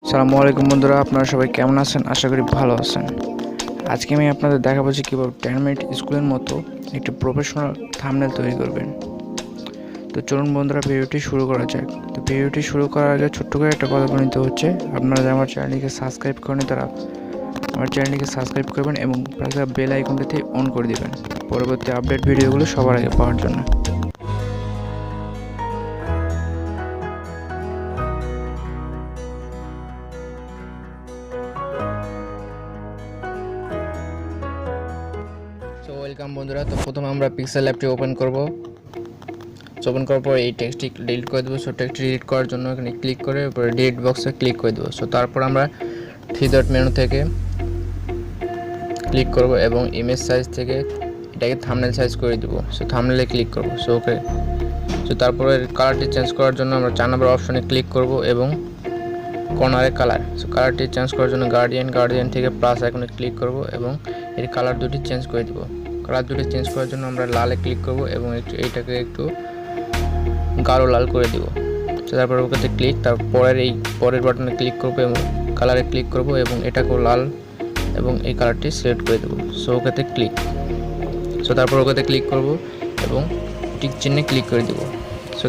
আসসালামু আলাইকুম বন্ধুরা, আপনারা সবাই কেমন আছেন? আশা করি ভালো আছেন। আজকে আমি আপনাদের দেখাবো যে কীভাবে 10 মিনিট স্কুলের মতো একটি প্রফেশনাল থাম্বনেল তৈরি করবেন। তো চলুন বন্ধুরা, ভিডিওটি শুরু করা যাক। তো ভিডিওটি শুরু করার আগে ছোট্ট করে একটা কথা বলে নিতে হচ্ছে, আপনারা যারা আমার চ্যানেলটিকে সাবস্ক্রাইব করেনি তারা আমার চ্যানেলটিকে সাবস্ক্রাইব করবেন এবং বেল আইকনটিতে অন করে দেবেন পরবর্তী আপডেট ভিডিওগুলো সবার আগে পাওয়ার জন্য। ওয়েলকাম বন্ধুরা। তো প্রথমে আমরা পিক্সেল অ্যাপটি ওপেন করব। ওপেন করার পর এই টেক্সটটি ডিলিট করে দেবো। টেক্সটটি ডিলিট করার জন্য এখানে ক্লিক করে উপরে ডিলিট বক্সে ক্লিক করে দেবো। তারপর আমরা 3 ডট মেনু থেকে ক্লিক করব এবং ইমেজ সাইজ থেকে এটাকে থাম্বনেল সাইজ করে দেবো। থাম্বনেলে ক্লিক করব। ওকে। তারপরে কালারটি চেঞ্জ করার জন্য আমরা 4 নম্বর অপশনে ক্লিক করব এবং কর্নারে কালার। কালারটি চেঞ্জ করার জন্য গার্ডিয়ান থেকে প্লাস আইকনে ক্লিক করব এবং এর কালার দুটি চেঞ্জ করে দেবো। কালার দুটি চেঞ্জ করার জন্য আমরা লালে ক্লিক করব এবং এইটাকে একটু গাঢ় লাল করে দেব। তারপর ওকেতে ক্লিক, পরের বাটনে ক্লিক করব এবং কালারে ক্লিক করব এবং এটাকেও লাল এবং এই কালারটি সিলেক্ট করে দেবো। ওকেতে ক্লিক। তারপর ওকেতে ক্লিক করব এবং টিক চিহ্নে ক্লিক করে দেবো।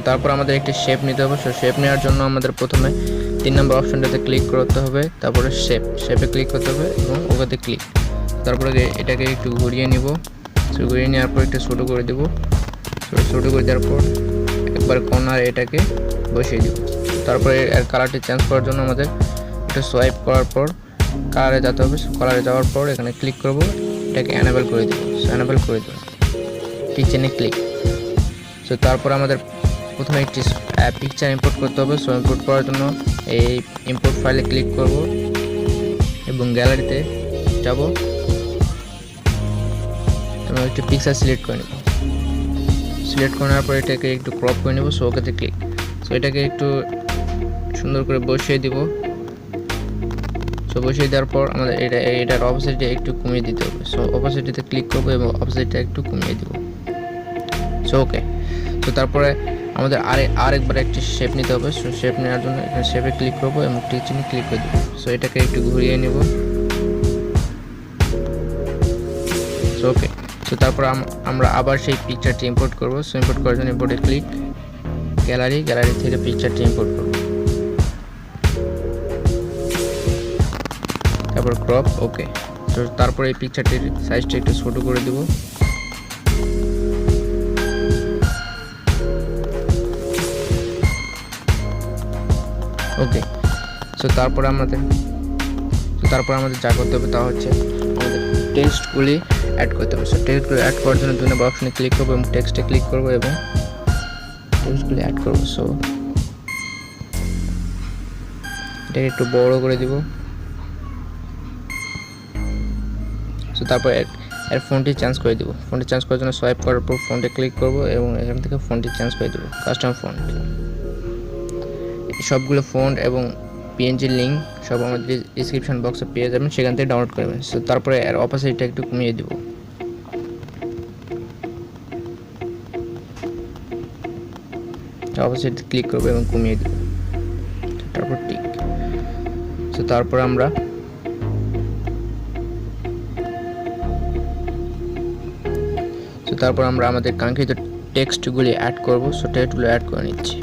তারপর আমাদের একটি শেপ নিতে হবে। শেপ নেওয়ার জন্য আমাদের প্রথমে 3 নম্বর অপশনটাতে ক্লিক করতে হবে, তারপরে শেপে ক্লিক করতে হবে এবং ওকেতে ক্লিক। তারপরে এটাকে একটু ঘুরিয়ে নিব। ঘুরিয়ে নেওয়ার পর একটু ছোটো করে দেবো। ছোটো করে দেওয়ার পর একবার কর্নার এটাকে বসিয়ে দেব। তারপরে এর কালারটি চেঞ্জ করার জন্য আমাদের একটু সোয়াইপ করার পর কালারে যেতে হবে। কালারে যাওয়ার পর এখানে ক্লিক করব, এটাকে অ্যানেবল করে দেবো। অ্যানেবল করে দেবো, ঠিক চিহ্নে ক্লিক। তারপর আমাদের প্রথমে একটি পিকচার ইম্পোর্ট করতে হবে। ইম্পোর্ট করার জন্য এই ইম্পোর্ট ফাইলে ক্লিক করব এবং গ্যালারিতে যাব এবং একটি পিকচার সিলেক্ট করে নেব। সিলেক্ট করার পর এটাকে একটু ক্রপ করে নেব। ওকেতে ক্লিক। এটাকে একটু সুন্দর করে বসিয়ে দিব। বসিয়ে দেওয়ার পর আমাদের এটার অপোজিটে একটু কমিয়ে দিতে হবে। অপোজিটিতে ক্লিক করব এবং অপোজিটটা একটু কমিয়ে দিব। ওকে। তারপরে আমাদের আরেকবার একটি শেপ নিতে হবে। শেপ নেওয়ার জন্য এখানে শেপে ক্লিক করব এবং টিক চিহ্নে ক্লিক করে দেবো। এটাকে একটু ঘুরিয়ে নেব। ওকে। তারপর আমরা আবার সেই পিকচারটি ইম্পোর্ট করব। ইম্পোর্ট করার জন্য ইম্পোর্টে ক্লিক, গ্যালারি থেকে পিকচারটি ইম্পোর্ট করব, তারপর ক্রপ। ওকে। তারপর এই পিকচারটির সাইজটা একটু ছোট করে দেব। ওকে। তারপর আমাদের যা করতে হবে তা হচ্ছে আমাদের টেক্সটগুলি অ্যাড করতে হবে। টেক্সটগুলি অ্যাড করার জন্য 2 নম্বর অপশনে ক্লিক করবো এবং টেক্সটে ক্লিক করবো এবং টেক্সটগুলি অ্যাড করবো। এটাকে একটু বড় করে দিব। তারপর এর ফন্টটি চেঞ্জ করে দিব। ফন্টটি চেঞ্জ করার জন্য সোয়াইপ করার পর ফন্টে ক্লিক করব এবং এখান থেকে ফন্টটি চেঞ্জ করে দেবো, কাস্টম ফন্ট। সবগুলো ফন্ট এবং পিএনজি লিঙ্ক সব আমাদের ডিসক্রিপশন বক্সে পেয়ে যাবেন, সেখান থেকে ডাউনলোড করবেন। তারপরে এর অপোজিটটা একটু কমিয়ে দিব। অপোজিট ক্লিক করবো এবং কমিয়ে দিব, তারপর টিক। তারপর আমরা আমাদের কাঙ্ক্ষিত টেক্সটগুলি অ্যাড করব। টেক্সটগুলো অ্যাড করে নিচ্ছি।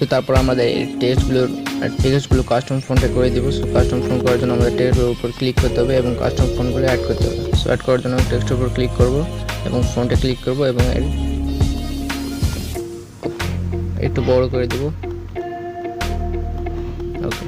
সো তারপর আমাদের এই টেক্সটগুলো কাস্টম ফন্টে করে দিব। সো কাস্টম ফন্ট করার জন্য আমাদের টেক্সটের উপর ক্লিক করতে হবে এবং কাস্টম ফন্টগুলো অ্যাড করতে হবে। সো অ্যাড করার জন্য টেক্সটের উপর ক্লিক করব এবং ফন্টে ক্লিক করব এবং একটু বড় করে দিব। ওকে,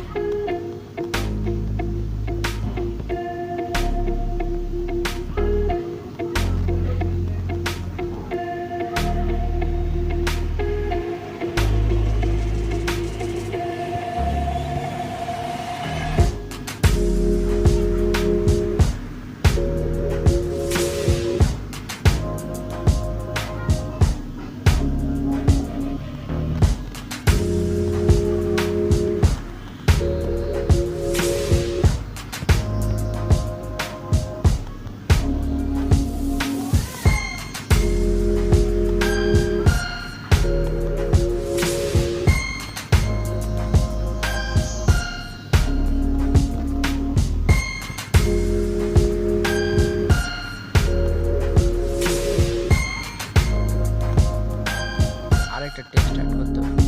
আরেকটা টেক্সট অ্যাড করতে হবে।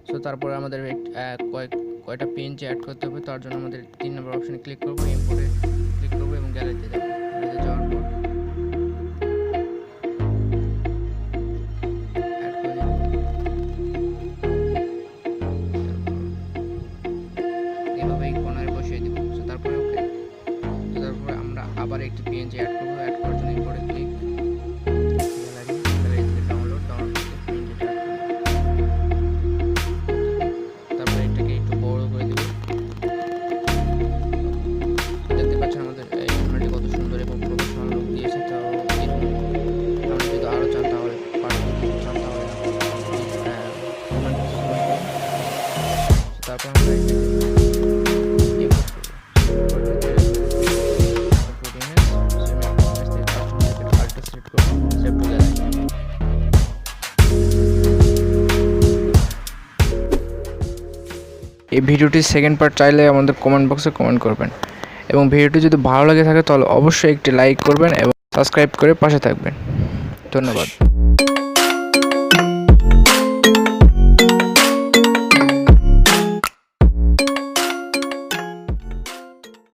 সো তারপরে আমাদের কয়টা পেজ অ্যাড করতে হবে। তার জন্য আমাদের 3 নম্বর অপশনে ক্লিক করব, ইম্পোর্টে ক্লিক করব এবং গ্যালারিতে যাব। গ্যালারিতে যাওয়ার পর অ্যাড করে নেব। এভাবেই কর্নারে বসিয়ে দিব। সো তারপরে ওকে। সো তারপরে আমরা আবার একটি পেজ অ্যাড করব। অ্যাড করার জন্য ইম্পোর্টে ক্লিক, গ্যালারি থেকে ডাউনলোড করতে পেজটা অ্যাড করব। তারপরে এটাকে একটু বড় করে দেব। দেখতে পাচ্ছেন আমাদের এই ক্যামেরাটি কত সুন্দর এবং প্রফেশনাল লুক দিয়েছে। তো এরকম আপনি যদি আরও চান তাহলে তারপর আমরা এই ভিডিওটির সেকেন্ড পার্ট চাইলে আমাদের কমেন্ট বক্সে কমেন্ট করবেন এবং ভিডিওটি যদি ভালো লাগে থাকে তাহলে অবশ্যই একটি লাইক করবেন এবং সাবস্ক্রাইব করে পাশে থাকবেন। ধন্যবাদ।